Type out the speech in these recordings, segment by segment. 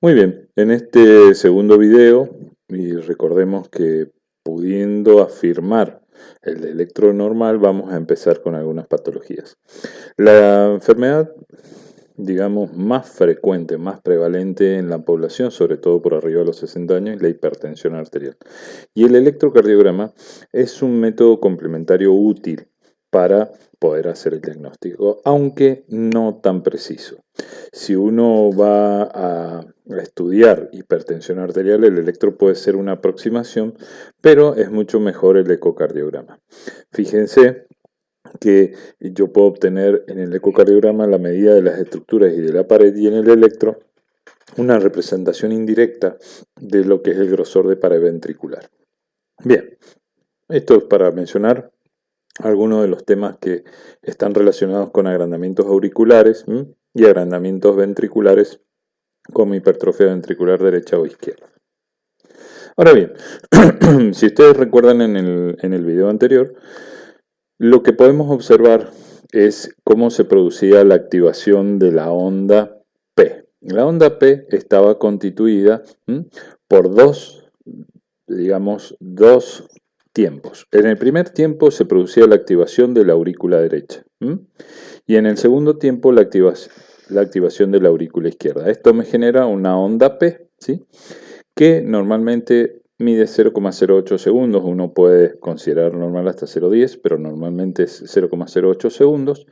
Muy bien, en este segundo video, y recordemos que pudiendo afirmar el electro normal, vamos a empezar con algunas patologías. La enfermedad, digamos, más frecuente, más prevalente en la población, sobre todo por arriba de los 60 años, es la hipertensión arterial. Y el electrocardiograma es un método complementario útil para poder hacer el diagnóstico, aunque no tan preciso. Si uno va a estudiar hipertensión arterial, el electro puede ser una aproximación, pero es mucho mejor el ecocardiograma. Fíjense que yo puedo obtener en el ecocardiograma la medida de las estructuras y de la pared, y en el electro una representación indirecta de lo que es el grosor de pared ventricular. Bien, esto es para mencionar algunos de los temas que están relacionados con agrandamientos auriculares y agrandamientos ventriculares como hipertrofia ventricular derecha o izquierda. Ahora bien, si ustedes recuerdan en el video anterior, lo que podemos observar es cómo se producía la activación de la onda P. La onda P estaba constituida por dos tiempos. En el primer tiempo se producía la activación de la aurícula derecha y en el segundo tiempo la activación de la aurícula izquierda. Esto me genera una onda P, ¿sí?, que normalmente mide 0,08 segundos. Uno puede considerar normal hasta 0,10, pero normalmente es 0,08 segundos.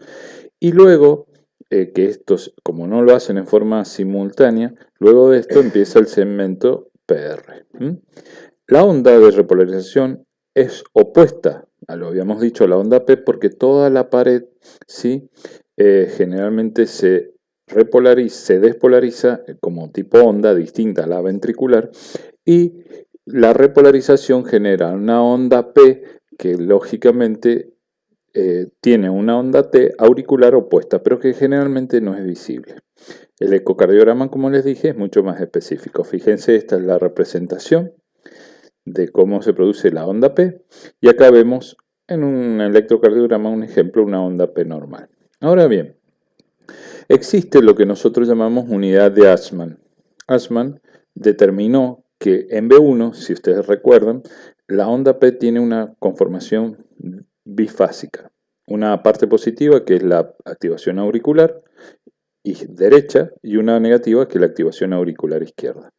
Y luego, que estos, como no lo hacen en forma simultánea, luego de esto empieza el segmento PR. La onda de repolarización es opuesta, lo habíamos dicho, a la onda P, porque toda la pared, ¿sí?, generalmente se despolariza como tipo onda distinta a la ventricular, y la repolarización genera una onda P que lógicamente tiene una onda T auricular opuesta, pero que generalmente no es visible. El ecocardiograma, como les dije, es mucho más específico. Fíjense, esta es la representación de cómo se produce la onda P, y acá vemos en un electrocardiograma un ejemplo, una onda P normal. Ahora bien, existe lo que nosotros llamamos unidad de Ashman. Ashman determinó que en B1, si ustedes recuerdan, la onda P tiene una conformación bifásica. Una parte positiva, que es la activación auricular y derecha, y una negativa, que es la activación auricular izquierda.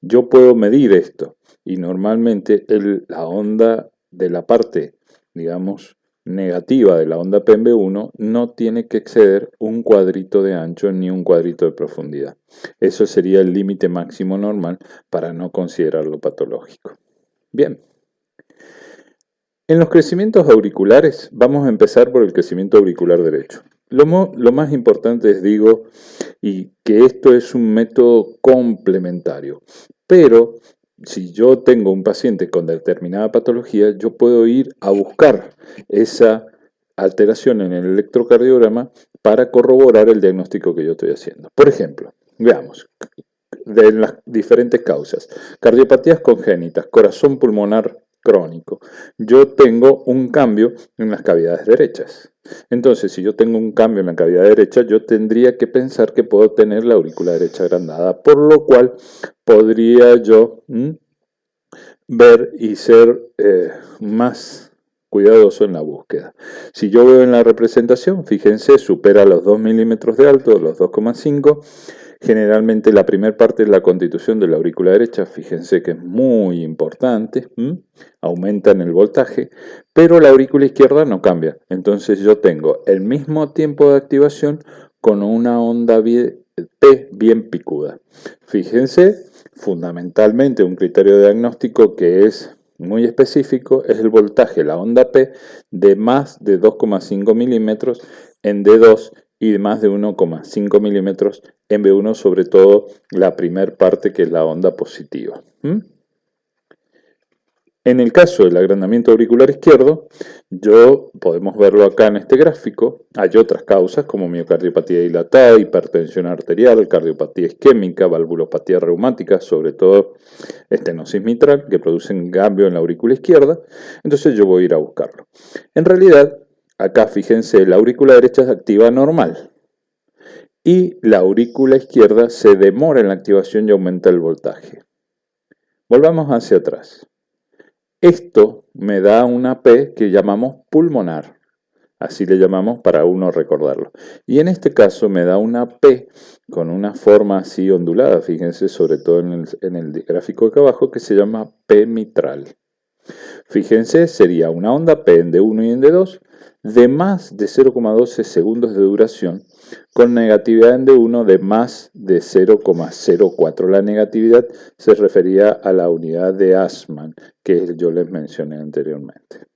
Yo puedo medir esto, y normalmente la onda de la parte, digamos, negativa de la onda PMB1 no tiene que exceder un cuadrito de ancho ni un cuadrito de profundidad. Eso sería el límite máximo normal para no considerarlo patológico. Bien. En los crecimientos auriculares vamos a empezar por el crecimiento auricular derecho. Lo más importante es, digo, y que esto es un método complementario, pero si yo tengo un paciente con determinada patología, yo puedo ir a buscar esa alteración en el electrocardiograma para corroborar el diagnóstico que yo estoy haciendo. Por ejemplo, veamos, de las diferentes causas: cardiopatías congénitas, corazón pulmonar crónico. Yo tengo un cambio en las cavidades derechas. Entonces, si yo tengo un cambio en la cavidad derecha, yo tendría que pensar que puedo tener la aurícula derecha agrandada, por lo cual podría yo ver y ser más cuidadoso en la búsqueda. Si yo veo en la representación, fíjense, supera los 2 milímetros de alto, los 2,5. Generalmente la primera parte es la constitución de la aurícula derecha, fíjense que es muy importante, aumenta en el voltaje, pero la aurícula izquierda no cambia. Entonces yo tengo el mismo tiempo de activación con una onda P bien picuda. Fíjense, fundamentalmente un criterio de diagnóstico que es muy específico es el voltaje, la onda P, de más de 2,5 milímetros en D2 y de más de 1,5 milímetros en B1, sobre todo la primera parte, que es la onda positiva. En el caso del agrandamiento auricular izquierdo, podemos verlo acá en este gráfico. Hay otras causas como miocardiopatía dilatada, hipertensión arterial, cardiopatía isquémica, valvulopatía reumática, sobre todo estenosis mitral, que producen cambio en la aurícula izquierda. Entonces yo voy a ir a buscarlo. En realidad, acá fíjense, la aurícula derecha es activa normal y la aurícula izquierda se demora en la activación y aumenta el voltaje. Volvamos hacia atrás. Esto me da una P que llamamos pulmonar. Así le llamamos para uno recordarlo. Y en este caso me da una P con una forma así ondulada, fíjense sobre todo en el gráfico de acá abajo, que se llama P mitral. Fíjense, sería una onda P en D1 y en D2 de más de 0,12 segundos de duración con negatividad en D1 de más de 0,04. La negatividad se refería a la unidad de Assmann que yo les mencioné anteriormente.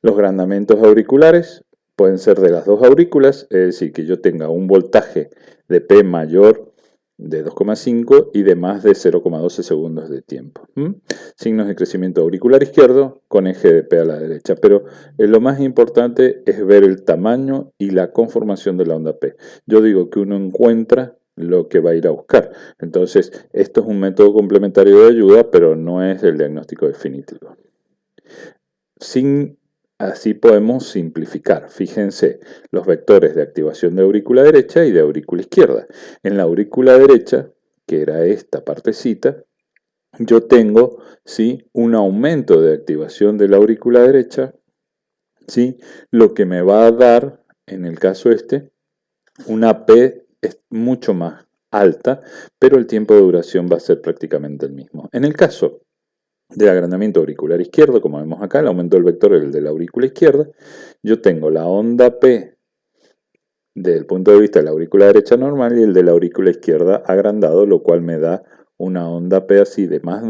Los agrandamientos auriculares pueden ser de las dos aurículas, es decir, que yo tenga un voltaje de P mayor de 2,5 y de más de 0,12 segundos de tiempo. Signos de crecimiento auricular izquierdo con eje de P a la derecha, pero lo más importante es ver el tamaño y la conformación de la onda P. Yo digo que uno encuentra lo que va a ir a buscar. Entonces, esto es un método complementario de ayuda, pero no es el diagnóstico definitivo. Así podemos simplificar. Fíjense los vectores de activación de aurícula derecha y de aurícula izquierda. En la aurícula derecha, que era esta partecita, yo tengo ¿sí? un aumento de activación de la aurícula derecha, ¿sí? Lo que me va a dar, en el caso este, una P mucho más alta, pero el tiempo de duración va a ser prácticamente el mismo. En el caso del agrandamiento auricular izquierdo, como vemos acá, el aumento del vector es el de la aurícula izquierda. Yo tengo la onda P desde el punto de vista de la aurícula derecha normal y el de la aurícula izquierda agrandado, lo cual me da una onda P así de más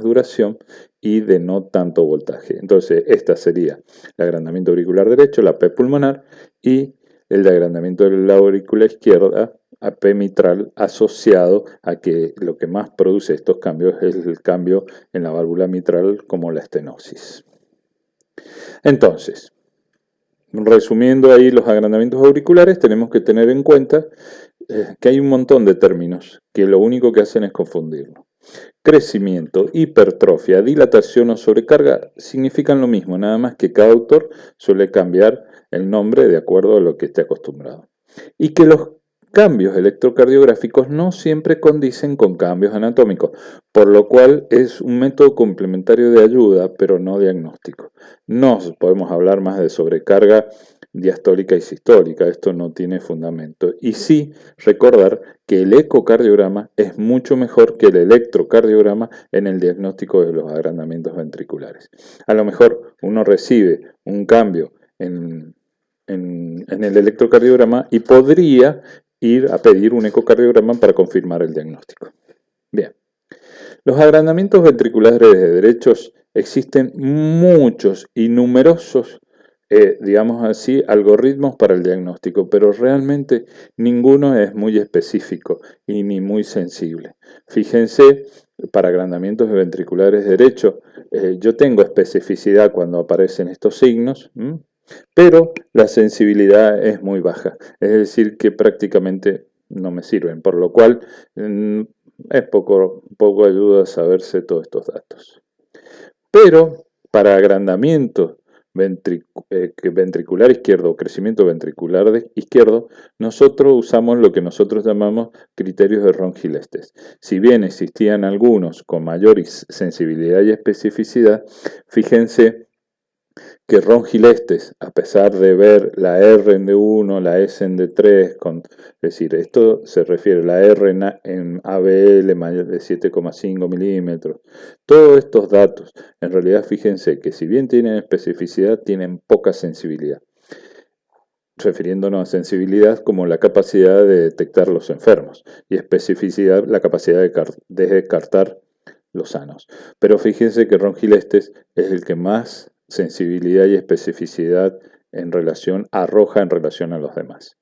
duración y de no tanto voltaje. Entonces, esta sería el agrandamiento auricular derecho, la P pulmonar, y el de agrandamiento de la aurícula izquierda, a P mitral, asociado a que lo que más produce estos cambios es el cambio en la válvula mitral como la estenosis. Entonces, resumiendo ahí los agrandamientos auriculares, tenemos que tener en cuenta que hay un montón de términos que lo único que hacen es confundirnos. Crecimiento, hipertrofia, dilatación o sobrecarga significan lo mismo, nada más que cada autor suele cambiar el nombre de acuerdo a lo que esté acostumbrado. Y que los cambios electrocardiográficos no siempre condicen con cambios anatómicos, por lo cual es un método complementario de ayuda, pero no diagnóstico. No podemos hablar más de sobrecarga diastólica y sistólica, esto no tiene fundamento. Y sí recordar que el ecocardiograma es mucho mejor que el electrocardiograma en el diagnóstico de los agrandamientos ventriculares. A lo mejor uno recibe un cambio en el electrocardiograma y podría ir a pedir un ecocardiograma para confirmar el diagnóstico. Bien, los agrandamientos ventriculares de derechos existen muchos y numerosos, digamos así, algoritmos para el diagnóstico, pero realmente ninguno es muy específico y ni muy sensible. Fíjense, para agrandamientos ventriculares derechos, yo tengo especificidad cuando aparecen estos signos, pero la sensibilidad es muy baja, es decir, que prácticamente no me sirven, por lo cual es poco ayuda saberse todos estos datos. Pero para agrandamiento ventricular izquierdo o crecimiento ventricular izquierdo, nosotros usamos lo que nosotros llamamos criterios de Ron-Gillespie. Si bien existían algunos con mayor sensibilidad y especificidad, fíjense que Ron-Gillespie, a pesar de ver la R en D1, la S en D3, es decir, esto se refiere a la R en ABL mayor de 7,5 milímetros, todos estos datos, en realidad fíjense que si bien tienen especificidad, tienen poca sensibilidad, refiriéndonos a sensibilidad como la capacidad de detectar los enfermos y especificidad la capacidad de descartar los sanos. Pero fíjense que Ron-Gillespie es el que más sensibilidad y especificidad arroja en relación a los demás.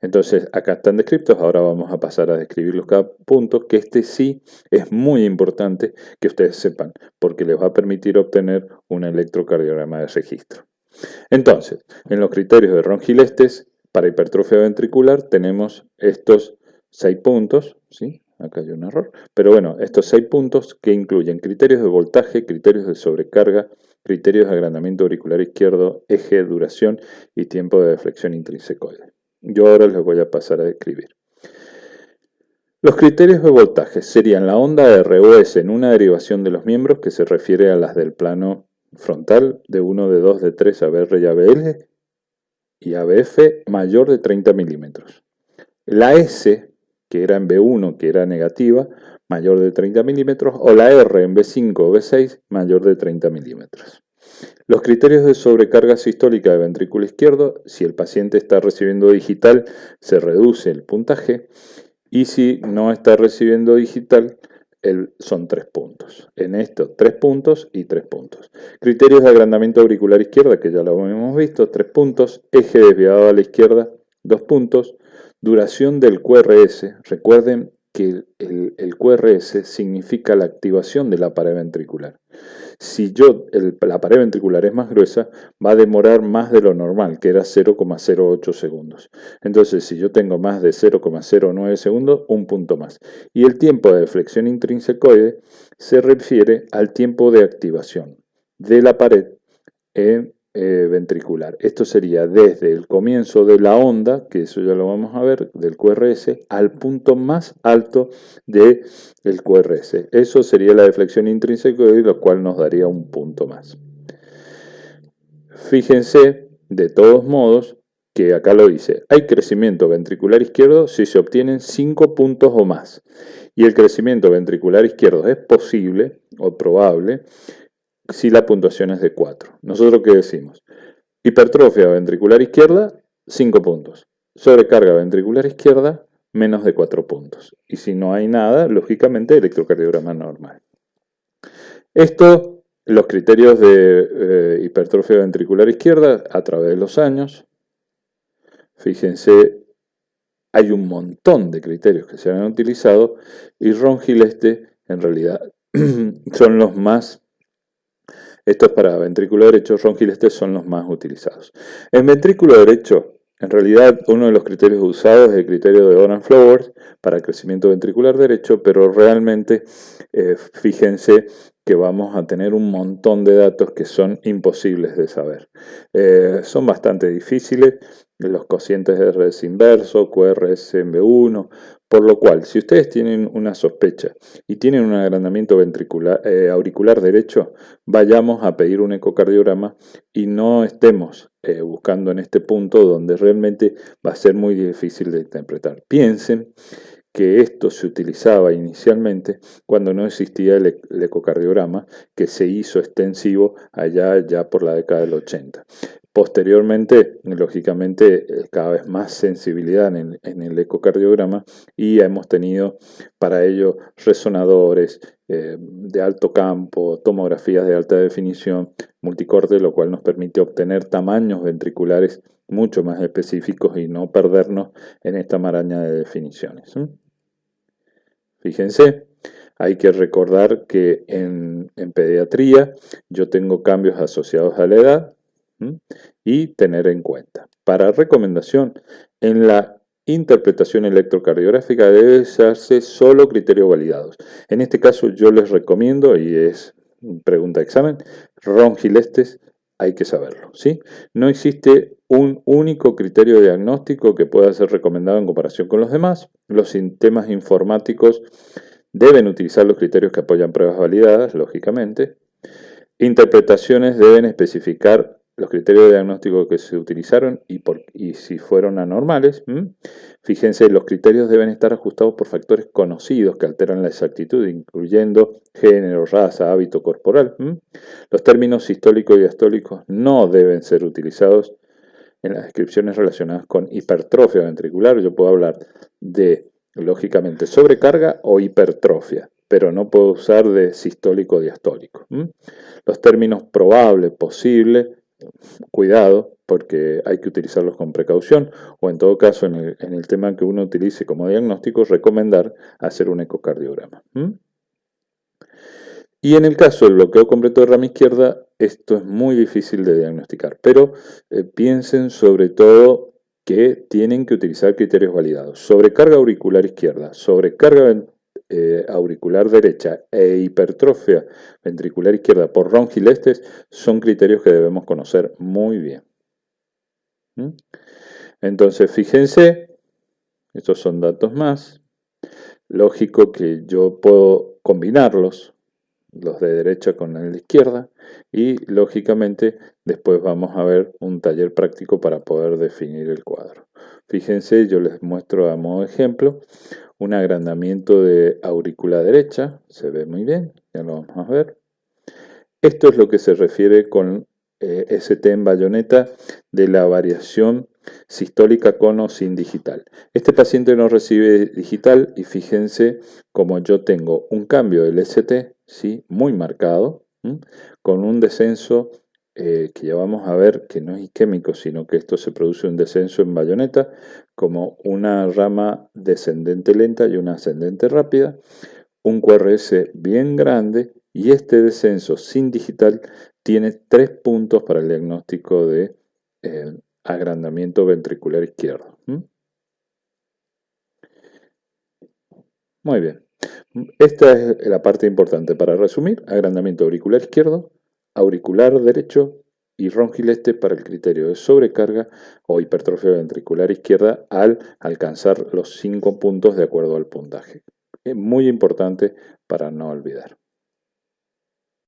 Entonces, acá están descritos, ahora vamos a pasar a describirlos cada punto, que este sí es muy importante que ustedes sepan, porque les va a permitir obtener un electrocardiograma de registro. Entonces, en los criterios de Ron-Gillespie, para hipertrofia ventricular tenemos estos 6 puntos, ¿sí? Acá hay un error, pero bueno, estos 6 puntos que incluyen criterios de voltaje, criterios de sobrecarga, criterios de agrandamiento auricular izquierdo, eje, duración y tiempo de deflexión intrínsecoide. Yo ahora les voy a pasar a describir. Los criterios de voltaje serían la onda ROS en una derivación de los miembros que se refiere a las del plano frontal de 1, de 2, de 3, ABR y ABL y ABF mayor de 30 milímetros. La S, que era en B1, que era negativa, mayor de 30 milímetros, o la R en B5 o B6, mayor de 30 milímetros. Los criterios de sobrecarga sistólica de ventrículo izquierdo: si el paciente está recibiendo digital, se reduce el puntaje, y si no está recibiendo digital, son 3 puntos. En esto, 3 puntos y 3 puntos. Criterios de agrandamiento auricular izquierda, que ya lo hemos visto, 3 puntos. Eje desviado a la izquierda, 2 puntos. Duración del QRS. Recuerden que el QRS significa la activación de la pared ventricular. Si la pared ventricular es más gruesa, va a demorar más de lo normal, que era 0,08 segundos. Entonces, si yo tengo más de 0,09 segundos, un punto más. Y el tiempo de deflexión intrínsecoide se refiere al tiempo de activación de la pared ventricular. Esto sería desde el comienzo de la onda, que eso ya lo vamos a ver, del QRS, al punto más alto del QRS. Eso sería la deflexión intrínsecoide, lo cual nos daría un punto más. Fíjense, de todos modos, que acá lo dice: hay crecimiento ventricular izquierdo si se obtienen 5 puntos o más. Y el crecimiento ventricular izquierdo es posible o probable si la puntuación es de 4. ¿Nosotros qué decimos? Hipertrofia ventricular izquierda, 5 puntos. Sobrecarga ventricular izquierda, menos de 4 puntos. Y si no hay nada, lógicamente, electrocardiograma normal. Esto, los criterios de hipertrofia ventricular izquierda a través de los años. Fíjense, hay un montón de criterios que se han utilizado, y Ron Gillespie en realidad son los más. Esto es para ventrículo derecho. Ron Gillespie son los más utilizados. En ventrículo derecho, en realidad, uno de los criterios usados es el criterio de Oran-Flowers para crecimiento ventricular derecho, pero realmente fíjense que vamos a tener un montón de datos que son imposibles de saber. Son bastante difíciles, los cocientes de RS inverso, QRS en B1, por lo cual, si ustedes tienen una sospecha y tienen un agrandamiento ventricular, auricular derecho, vayamos a pedir un ecocardiograma y no estemos buscando en este punto donde realmente va a ser muy difícil de interpretar. Piensen que esto se utilizaba inicialmente cuando no existía el ecocardiograma, que se hizo extensivo allá ya por la década del 80. Posteriormente, lógicamente, cada vez más sensibilidad en el ecocardiograma, y hemos tenido para ello resonadores de alto campo, tomografías de alta definición, multicorte, lo cual nos permite obtener tamaños ventriculares mucho más específicos y no perdernos en esta maraña de definiciones. Fíjense, hay que recordar que en pediatría yo tengo cambios asociados a la edad y tener en cuenta. Para recomendación, en la interpretación electrocardiográfica debe usarse solo criterios validados. En este caso yo les recomiendo, y es pregunta de examen, Ron Gillespie, hay que saberlo, ¿sí? No existe un único criterio diagnóstico que pueda ser recomendado en comparación con los demás. Los sistemas informáticos deben utilizar los criterios que apoyan pruebas validadas, lógicamente. Interpretaciones deben especificar los criterios de diagnóstico que se utilizaron y si fueron anormales. Fíjense, los criterios deben estar ajustados por factores conocidos que alteran la exactitud, incluyendo género, raza, hábito corporal. Los términos sistólico y diastólico no deben ser utilizados en las descripciones relacionadas con hipertrofia ventricular. Yo puedo hablar de, lógicamente, sobrecarga o hipertrofia, pero no puedo usar de sistólico o diastólico. Los términos probable, posible, cuidado, porque hay que utilizarlos con precaución, o en todo caso, en el tema que uno utilice como diagnóstico, recomendar hacer un ecocardiograma. Y en el caso del bloqueo completo de rama izquierda, esto es muy difícil de diagnosticar, pero piensen sobre todo que tienen que utilizar criterios validados. Sobrecarga auricular izquierda, sobrecarga auricular derecha e hipertrofia ventricular izquierda por Ron Gillespie son criterios que debemos conocer muy bien. Entonces, fíjense, estos son datos más. Lógico que yo puedo combinarlos, los de derecha con el de izquierda, y lógicamente después vamos a ver un taller práctico para poder definir el cuadro. Fíjense, yo les muestro a modo de ejemplo un agrandamiento de aurícula derecha, se ve muy bien, ya lo vamos a ver. Esto es lo que se refiere con ST en bayoneta de la variación sistólica con o sin digital. Este paciente no recibe digital y fíjense como yo tengo un cambio del ST, ¿sí? Muy marcado, con un descenso que ya vamos a ver que no es isquémico, sino que esto se produce un descenso en bayoneta como una rama descendente lenta y una ascendente rápida, un QRS bien grande y este descenso sin digital tiene 3 puntos para el diagnóstico de agrandamiento ventricular izquierdo. Muy bien. Esta es la parte importante para resumir. Agrandamiento auricular izquierdo, auricular derecho y ron Gillespie para el criterio de sobrecarga o hipertrofia ventricular izquierda al alcanzar los 5 puntos de acuerdo al puntaje. Es muy importante para no olvidar.